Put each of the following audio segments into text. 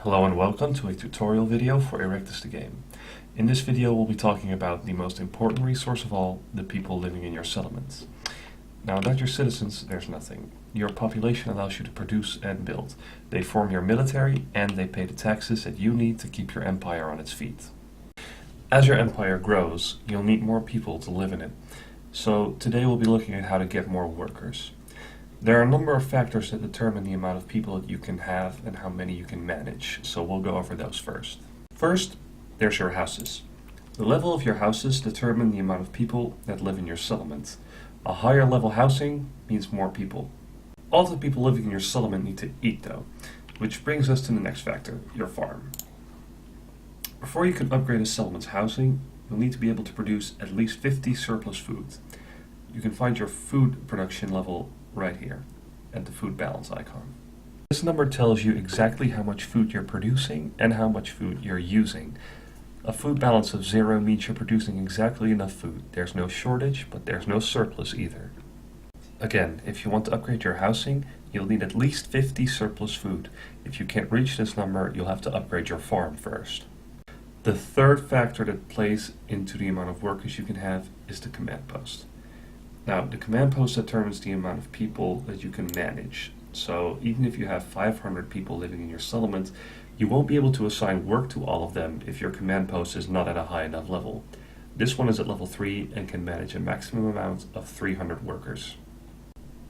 Hello and welcome to a tutorial video for Erectus the Game. In this video we'll be talking about the most important resource of all, the people living in your settlements. Now without your citizens there's nothing. Your population allows you to produce and build. They form your military and they pay the taxes that you need to keep your empire on its feet. As your empire grows, you'll need more people to live in it. So today we'll be looking at how to get more workers. There are a number of factors that determine the amount of people that you can have and how many you can manage, so we'll go over those first. First, there's your houses. The level of your houses determine the amount of people that live in your settlement. A higher level housing means more people. All the people living in your settlement need to eat though, which brings us to the next factor, your farm. Before you can upgrade a settlement's housing, you'll need to be able to produce at least 50 surplus food. You can find your food production level right here at the food balance icon. This number tells you exactly how much food you're producing and how much food you're using. A food balance of 0 means you're producing exactly enough food. There's no shortage, but there's no surplus either. Again, if you want to upgrade your housing, you'll need at least 50 surplus food. If you can't reach this number, you'll have to upgrade your farm first. The third factor that plays into the amount of workers you can have is the command post. Now, the command post determines the amount of people that you can manage. So even if you have 500 people living in your settlement, you won't be able to assign work to all of them if your command post is not at a high enough level. This one is at level 3 and can manage a maximum amount of 300 workers.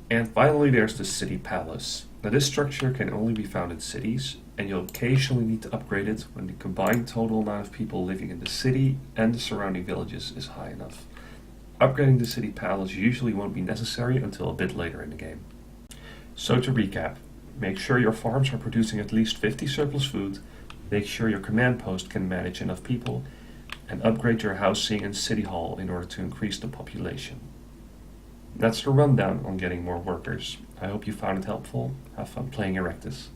And finally, there's the city palace. Now, this structure can only be found in cities, and you'll occasionally need to upgrade it when the combined total amount of people living in the city and the surrounding villages is high enough. Upgrading the city palace usually won't be necessary until a bit later in the game. So to recap, make sure your farms are producing at least 50 surplus food, make sure your command post can manage enough people, and upgrade your housing and city hall in order to increase the population. That's the rundown on getting more workers. I hope you found it helpful. Have fun playing Erectus.